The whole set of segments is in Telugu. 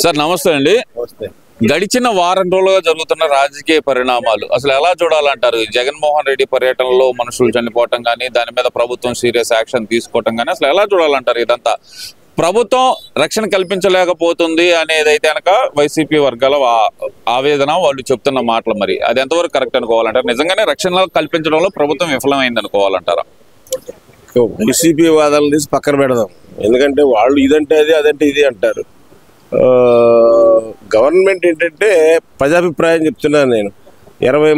సార్ నమస్తే అండి. గడిచిన వారం రోజులుగా జరుగుతున్న రాజకీయ పరిణామాలు అసలు ఎలా చూడాలంటారు? జగన్మోహన్ రెడ్డి పర్యటనలో మనుషులు చనిపోవటం కానీ, దాని మీద ప్రభుత్వం సీరియస్ యాక్షన్ తీసుకోవటం కానీ అసలు ఎలా చూడాలంటారు? ఇదంతా ప్రభుత్వం రక్షణ కల్పించలేకపోతుంది అనేదైతే కనుక వైసీపీ వర్గాల ఆవేదన, వాళ్ళు చెప్తున్న మాటలు. మరి అది ఎంతవరకు కరెక్ట్ అనుకోవాలంటారు? నిజంగానే రక్షణ కల్పించడంలో ప్రభుత్వం విఫలమైంది అనుకోవాలంటారా? వైసీపీ వాదాలను తీసి పక్కన పెడదాం. ఎందుకంటే వాళ్ళు ఇదంటే అది, అదంటే ఇది అంటారు. గవర్నమెంట్ ఏంటంటే ప్రజాభిప్రాయం చెప్తున్నాను నేను. 20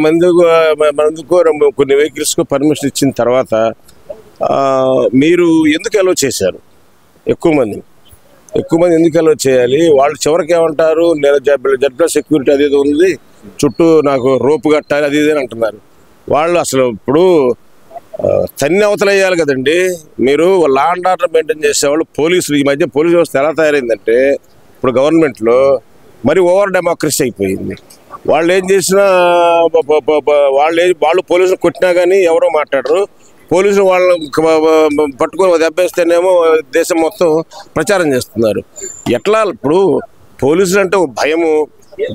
మందికో కొన్ని వెహికల్స్కు పర్మిషన్ ఇచ్చిన తర్వాత మీరు ఎందుకు అలో చేశారు? ఎక్కువ మంది ఎందుకు అలో చేయాలి? వాళ్ళు చివరికి ఏమంటారు, నేను జడ్ప్ల సెక్యూరిటీ అది ఉంది, చుట్టూ నాకు రోపు కట్టాలి అది ఇది అని అంటున్నారు. వాళ్ళు అసలు ఇప్పుడు తన్ని అవతలయ్యాలి కదండి. మీరు లా అండ్ ఆర్డర్ మెయింటైన్ చేసేవాళ్ళు పోలీసులు. ఈ మధ్య పోలీసు వ్యవస్థ ఎలా తయారైందంటే ఇప్పుడు గవర్నమెంట్లో మరి ఓవర్ డెమోక్రసీ అయిపోయింది. వాళ్ళు ఏం చేసినా వాళ్ళు పోలీసులు కొట్టినా కానీ ఎవరో మాట్లాడరు. పోలీసులు వాళ్ళని పట్టుకొని దెబ్బేస్తేనేమో దేశం మొత్తం ప్రచారం చేస్తున్నారు. ఎట్లా ఇప్పుడు పోలీసులు అంటే భయము,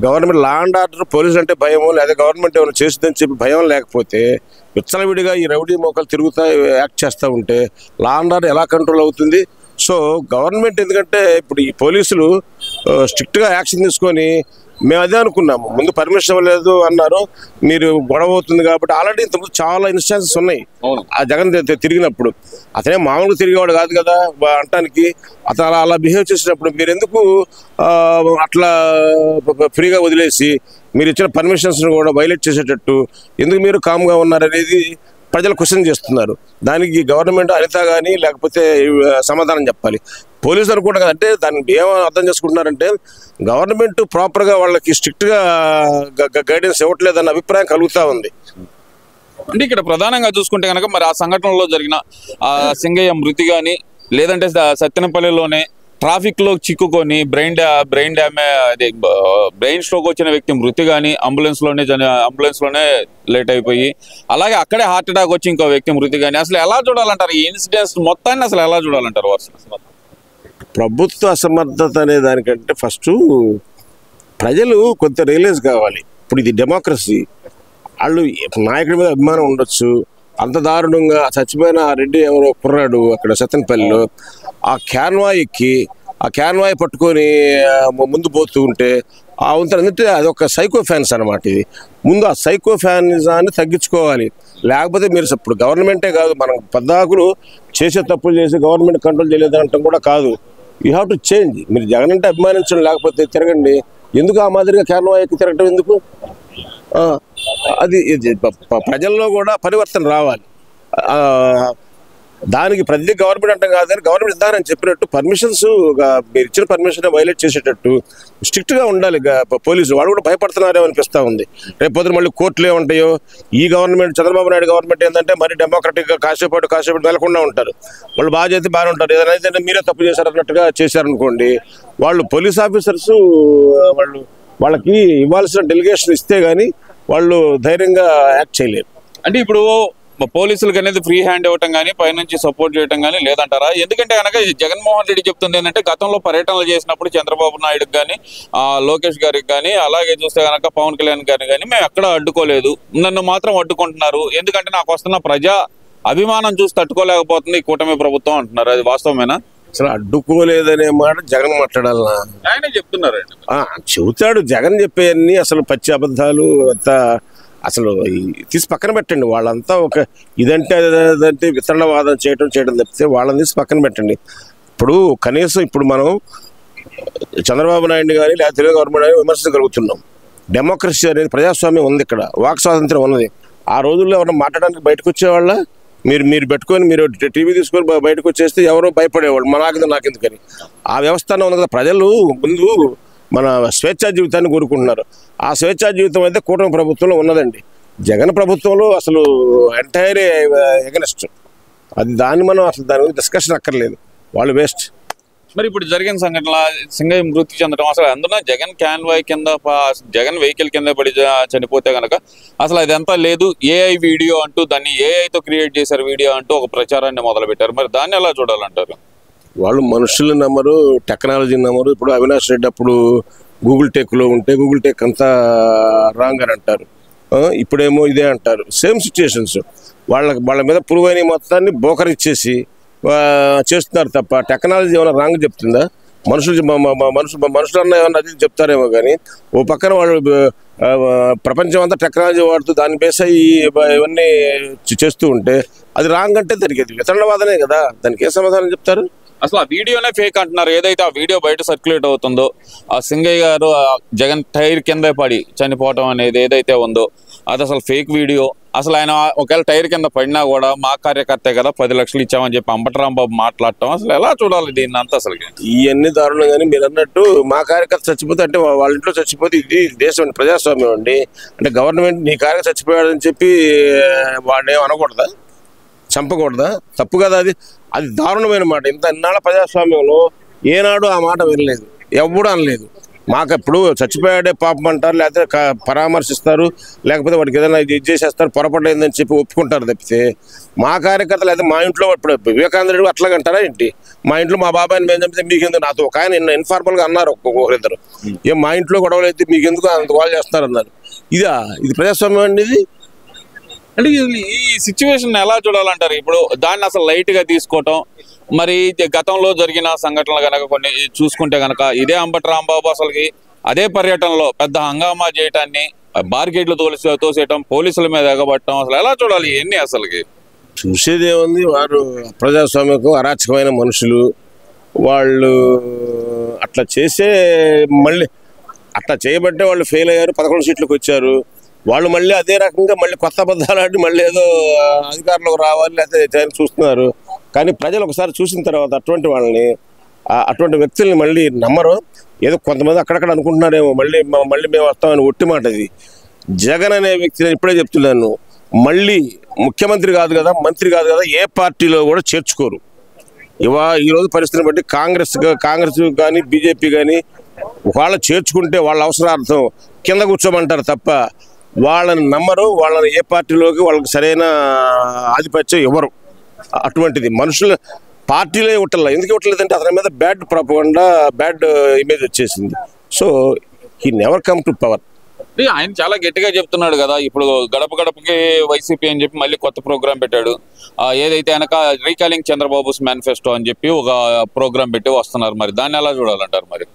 గవర్నమెంట్ లా అండ్ ఆర్డర్ పోలీసులు అంటే భయము, లేదా గవర్నమెంట్ ఏమైనా చేస్తుందని చెప్పి భయం లేకపోతే విచ్చలవిడిగా ఈ రౌడీ మోకలు తిరుగుతా యాక్ట్ చేస్తూ ఉంటే లా అండ్ ఆర్డర్ ఎలా కంట్రోల్ అవుతుంది? సో గవర్నమెంట్ ఎందుకంటే ఇప్పుడు ఈ పోలీసులు స్ట్రిక్ట్గా యాక్షన్ తీసుకొని, మేము అదే అనుకున్నాము, ముందు పర్మిషన్ ఇవ్వలేదు అన్నారు, మీరు గొడవ అవుతుంది కాబట్టి. ఆల్రెడీ ఇంతకుముందు చాలా ఇన్స్టాన్సెస్ ఉన్నాయి. ఆ జగన్ తిరిగినప్పుడు అతనే మామూలుగా తిరిగేవాడు కాదు కదా అంటానికి. అతను అలా బిహేవ్ చేసినప్పుడు మీరు ఎందుకు అట్లా ఫ్రీగా వదిలేసి మీరు ఇచ్చిన పర్మిషన్స్ని కూడా వైలేట్ చేసేటట్టు ఎందుకు మీరు కామ్గా ఉన్నారనేది ప్రజలు క్వశ్చన్ చేస్తున్నారు. దానికి గవర్నమెంట్ అనిత కానీ లేకపోతే సమాధానం చెప్పాలి. పోలీసులు కూడా కదంటే దాన్ని ఏమో అర్థం చేసుకుంటున్నారంటే గవర్నమెంట్ ప్రాపర్గా వాళ్ళకి స్ట్రిక్ట్గా గైడెన్స్ ఇవ్వట్లేదన్న అభిప్రాయం కలుగుతూ ఉంది. అంటే ఇక్కడ ప్రధానంగా చూసుకుంటే కనుక మరి ఆ సంఘటనలో జరిగిన సింగయ్య మృతి కానీ, లేదంటే సత్తెనపల్లిలోనే ట్రాఫిక్ లో చిక్కుకొని బ్రెయిన్ స్ట్రోక్ వచ్చిన వ్యక్తి మృతి కానీ, అంబులెన్స్ లోనే లేట్ అయిపోయి, అలాగే అక్కడే హార్ట్ అటాక్ వచ్చి ఇంకో వ్యక్తి మృతి కానీ, అసలు ఎలా చూడాలంటారు ఈ ఇన్సిడెంట్స్ మొత్తాన్ని? అసలు ఎలా చూడాలంటారు? ప్రభుత్వ అసమర్థత అనే దానికంటే ఫస్ట్ ప్రజలు కొంత రియలైజ్ కావాలి. ఇప్పుడు ఇది డెమోక్రసీ. వాళ్ళు నాయకుడి మీద అభిమానం ఉండొచ్చు, అంత దారుణంగా చచ్చిపోయిన రెడ్డి ఎవరో కుర్రాడు అక్కడ సత్తెనపల్లిలో ఆ క్యాన్వాయ్ ఎక్కి ఆ క్యాన్వాయ్ పట్టుకొని ముందు పోతూ ఉంటే ఆ ఉంటే అదొక సైకో ఫ్యాన్స్ అనమాట. ఇది ముందు ఆ సైకో ఫ్యానిజాన్ని తగ్గించుకోవాలి. లేకపోతే మీరు ఇప్పుడు గవర్నమెంటే కాదు, మనం పద్దాకులు చేసే తప్పులు చేసి గవర్నమెంట్ కంట్రోల్ చేయలేదు అనటం కూడా కాదు. You have to change. మీరు జగన్ అంటే అభిమానించడం, లేకపోతే తిరగండి. ఎందుకు ఆ మాదిరిగా క్యాన్వాయ్ ఎక్కి తిరగటం ఎందుకు? అది ప్రజల్లో కూడా పరివర్తన రావాలి. దానికి ప్రతి గవర్నమెంట్ అంటే కాదు, కానీ గవర్నమెంట్ ఇద్దారని చెప్పినట్టు పర్మిషన్స్ మీరు ఇచ్చిన పర్మిషన్ వైలేట్ చేసేటట్టు స్ట్రిక్ట్గా ఉండాలి పోలీసులు. వాళ్ళు కూడా భయపడుతున్నారేమో అనిపిస్తూ ఉంది. రేపు పొద్దున మళ్ళీ కోర్టులు ఏముంటాయో. ఈ గవర్నమెంట్ చంద్రబాబు నాయుడు గవర్నమెంట్ ఏంటంటే మరి డెమోక్రటిక్గా కాసేపు వెళ్లకుండా ఉంటారు. వాళ్ళు బాగా చేస్తే బాగానే ఉంటారు. ఏదైనా మీరే తప్పు చేశారన్నట్టుగా చేశారనుకోండి, వాళ్ళు పోలీస్ ఆఫీసర్స్ వాళ్ళకి ఇవ్వాల్సిన డెలిగేషన్ ఇస్తే కానీ వాళ్ళు ధైర్యంగా యాక్ట్ చేయలేరు. అంటే ఇప్పుడు పోలీసులకు అనేది ఫ్రీ హ్యాండ్ ఇవ్వటం కానీ, పైనుంచి సపోర్ట్ చేయటం కానీ లేదంటారా? ఎందుకంటే కనుక జగన్మోహన్ రెడ్డి చెప్తుంది ఏంటంటే గతంలో పర్యటనలు చేసినప్పుడు చంద్రబాబు నాయుడుకి కానీ, లోకేష్ గారికి కానీ, అలాగే చూస్తే కనుక పవన్ కళ్యాణ్ గారిని కానీ మేము ఎక్కడ అడ్డుకోలేదు, నన్ను మాత్రం అడ్డుకుంటున్నారు. ఎందుకంటే నాకు వస్తున్న ప్రజా అభిమానం చూసి తట్టుకోలేకపోతుంది ఈ కూటమి ప్రభుత్వం అంటున్నారు. అది వాస్తవమేనా? అసలు అడ్డుకోలేదనే మాట జగన్ మాట్లాడాలనా? ఆయన చెప్తున్నారు. చెబుతాడు. జగన్ చెప్పేవన్నీ అసలు పచ్చి అబద్ధాలు. అంతా అసలు తీసి పక్కన పెట్టండి. వాళ్ళంతా ఒక ఇదంటే అదంటే వితరణవాదం చేయడం తప్పితే వాళ్ళని తీసి పక్కన పెట్టండి. ఇప్పుడు కనీసం ఇప్పుడు మనం చంద్రబాబు నాయుడు కానీ లేదా తెలుగు గవర్నమెంట్ కానీ విమర్శించగలుగుతున్నాం. డెమోక్రసీ అనేది ప్రజాస్వామ్యం ఉంది, ఇక్కడ వాక్ స్వాతంత్రం ఉన్నది. ఆ రోజుల్లో ఎవరైనా మాట్లాడడానికి బయటకు వచ్చేవాళ్ళ? మీరు పెట్టుకొని మీరు టీవీ తీసుకొని బయటకు వచ్చేస్తే ఎవరో భయపడేవాళ్ళు, నాకెందుకని. ఆ వ్యవస్థ ఉంది కదా. ప్రజలు ముందు మన స్వేచ్ఛా జీవితాన్ని కోరుకుంటున్నారు. ఆ స్వేచ్ఛా జీవితం అయితే కూటమి ప్రభుత్వంలో ఉన్నదండి. జగన్ ప్రభుత్వంలో అసలు ఎంటైర్ ఎగనెస్ట్. అది దాన్ని మనం అసలు దాని గురించి డిస్కషన్ అక్కర్లేదు. వాళ్ళు వేస్ట్. మరి ఇప్పుడు జరిగిన సంఘటన సింగయ్య మృతి చెందడం, అసలు అందులో జగన్ క్యాన్వాయ్ కింద జగన్ వెహికల్ కింద పడి చనిపోతే కనుక అసలు అదంతా లేదు, ఏఐ వీడియో అంటూ దాన్ని ఏఐతో క్రియేట్ చేశారు వీడియో అంటూ ఒక ప్రచారాన్ని మొదలుపెట్టారు. మరి దాన్ని ఎలా చూడాలంటారు? వాళ్ళు మనుషుల్ని నమ్మరు, టెక్నాలజీని నమ్మరు. ఇప్పుడు అవినాష్ రెడ్డి అప్పుడు గూగుల్ టెక్లో ఉంటే గూగుల్ టెక్ అంతా రాంగ్ అని అంటారు, ఇప్పుడేమో ఇదే అంటారు. Same situations. వాళ్ళ మీద ప్రూవ్ అయిన మొత్తాన్ని బోకరిచ్చేసి చేస్తున్నారు తప్ప టెక్నాలజీ ఏమైనా రాంగ్ చెప్తుందా? మనుషులన్నా ఏమన్నా అది చెప్తారేమో కానీ ఓ పక్కన వాళ్ళు ప్రపంచం అంతా టెక్నాలజీ వాడుతూ దాన్ని బేస్ అయ్యి ఇవన్నీ చేస్తూ ఉంటే అది రాంగ్ అంటే దానికి వితండవాదనే కదా, దానికి ఏ సమాధానం చెప్తారు? అసలు ఆ వీడియోనే ఫేక్ అంటున్నారు. ఏదైతే ఆ వీడియో బయట సర్క్యులేట్ అవుతుందో, ఆ సింగయ్య గారు జగన్ టైర్ కింద పడి చనిపోవటం అనేది ఏదైతే ఉందో అది అసలు ఫేక్ వీడియో. అసలు ఆయన ఒకవేళ టైర్ కింద పడినా కూడా మా కార్యకర్తే కదా 10 లక్షలు ఇచ్చామని చెప్పి అంబటరాంబాబు మాట్లాడటం అసలు ఎలా చూడాలి దీన్ని అంతా? అసలు ఇవన్నీ దారుణం. కానీ మీరు అన్నట్టు మా కార్యకర్త చచ్చిపోతే అంటే వాళ్ళ ఇంట్లో చచ్చిపోతే ఇది దేశం ప్రజాస్వామ్యం అండి. అంటే గవర్నమెంట్ నీ కార్యకర్త చచ్చిపోయాడని చెప్పి వాడిని ఏం అనకూడదా, చంపకూడదా? తప్పు కదా అది. అది దారుణమైన మాట. ఇంత ఇన్నాళ్ళ ప్రజాస్వామ్యంలో ఏనాడు ఆ మాట వినలేదు, ఎవడు అనలేదు. మాకు ఇప్పుడు చచ్చిపోయాడే పాపం అంటారు, లేకపోతే పరామర్శిస్తారు, లేకపోతే వాడికి ఏదైనా ఇది చేసేస్తారు, పొరపడలేదని చెప్పి ఒప్పుకుంటారు తప్పితే మా కార్యకర్తలు అయితే మా ఇంట్లో ఇప్పుడు వివేకానంద రెడ్డి అట్లాగంటారా ఏంటి? మా ఇంట్లో మా బాబాయిని మేము చంపితే మీకెందుకు? నాతో ఒక ఆయన ఇన్ఫార్మల్గా అన్నారు ఒకరిద్దరు, ఏం మా ఇంట్లో గొడవలు అయితే మీకెందుకు అంత వాళ్ళు చేస్తున్నారు అన్నారు. ఇది ప్రజాస్వామ్యం అండి ఇది? అంటే ఈ సిచ్యువేషన్ ఎలా చూడాలంటారు? ఇప్పుడు దాన్ని అసలు లైట్ గా తీసుకోవటం, మరి గతంలో జరిగిన సంఘటనలు కనుక కొన్ని చూసుకుంటే కనుక ఇదే అంబటరాంబాబు అసలుకి అదే పర్యటనలో పెద్ద హంగామా చేయటాన్ని, బార్గేట్లు తోసేయటం, పోలీసుల మీద ఎగబట్టడం, అసలు ఎలా చూడాలి ఇవన్నీ? అసలుకి చూసేది ఏముంది, వారు ప్రజాస్వామ్యకు అరాచకమైన మనుషులు. వాళ్ళు అట్లా చేసే మళ్ళీ అట్లా చేయబట్టే వాళ్ళు ఫెయిల్ అయ్యారు, 11 సీట్లకు వచ్చారు. వాళ్ళు మళ్ళీ అదే రకంగా మళ్ళీ కొత్త అబద్ధాలు ఆడి మళ్ళీ ఏదో అధికారంలోకి రావాలి లేకపోతే చూస్తున్నారు. కానీ ప్రజలు ఒకసారి చూసిన తర్వాత అటువంటి వాళ్ళని, అటువంటి వ్యక్తుల్ని మళ్ళీ నమ్మరు. ఏదో కొంతమంది అక్కడక్కడ అనుకుంటున్నారేమో మళ్ళీ మేము వస్తామని. ఒట్టి మాట ఇది. జగన్ అనే వ్యక్తి, నేను ఇప్పుడే చెప్తున్నాను, మళ్ళీ ముఖ్యమంత్రి కాదు కదా, మంత్రి కాదు కదా, ఏ పార్టీలో కూడా చేర్చుకోరు. ఈరోజు పరిస్థితిని బట్టి కాంగ్రెస్ కానీ బీజేపీ కానీ వాళ్ళు చేర్చుకుంటే వాళ్ళ అవసరార్థం కింద కూర్చోమంటారు తప్ప వాళ్ళని నమ్మరు. వాళ్ళని ఏ పార్టీలోకి వాళ్ళకి సరైన ఆధిపత్యం ఇవ్వరు. అటువంటిది మనుషుల పార్టీలో ఇవ్వట్లేదు. ఎందుకు ఇవ్వట్లేదంటే అతని మీద బ్యాడ్ ప్రాపగండా, బ్యాడ్ ఇమేజ్ వచ్చేసింది. So he never come to power. ఆయన చాలా గట్టిగా చెప్తున్నాడు కదా, ఇప్పుడు గడప గడపకి వైసీపీ అని చెప్పి మళ్ళీ కొత్త ప్రోగ్రామ్ పెట్టాడు. ఏదైతే కనుక రీకాలింగ్ చంద్రబాబుస్ మేనిఫెస్టో అని చెప్పి ఒక ప్రోగ్రామ్ పెట్టి వస్తున్నారు. మరి దాన్ని ఎలా చూడాలంటారు? మరి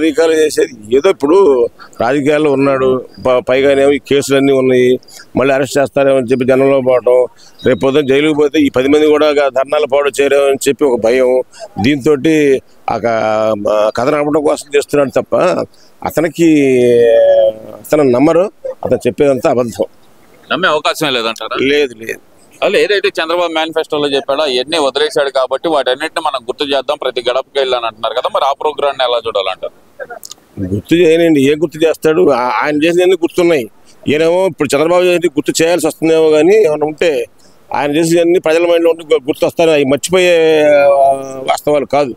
రీకాల్ చేసేది ఏదో ఇప్పుడు రాజకీయాల్లో ఉన్నాడు, పైగానేమో ఈ కేసులన్నీ ఉన్నాయి, మళ్ళీ అరెస్ట్ చేస్తారేమో అని చెప్పి జనంలో పోవడం, రేపు పొద్దున జైలుకి పోతే ఈ 10 మంది కూడా ధర్నాలు పోవడం చేరేమని చెప్పి ఒక భయం. దీంతో ఆ కథ నడపడం కోసం చేస్తున్నాడు తప్ప అతను నమ్మరు. అతను చెప్పేదంతా అబద్ధం. నమ్మే అవకాశమే లేదంటారా? లేదు. అసలు ఏదైతే చంద్రబాబు మేనిఫెస్టోలో చెప్పాడో అవన్నీ వదిలేశాడు కాబట్టి వాటన్నిటిని మనం గుర్తు చేద్దాం, ప్రతి గడపకి వెళ్ళాలని అంటున్నారు కదా. మరి ఆ ప్రోగ్రాన్ని ఎలా చూడాలంటారు? గుర్తు చేయనండి. ఏం గుర్తు చేస్తాడు? ఆయన చేసినవన్నీ గుర్తున్నాయి. ఈయనేమో ఇప్పుడు చంద్రబాబు చేసి గుర్తు చేయాల్సి వస్తుందేమో కానీ ఏమైనా ఉంటే ఆయన చేసినవన్నీ ప్రజల మైండ్లో ఉంటే గుర్తొస్తాయి. అవి మర్చిపోయే వాస్తవాలు కాదు.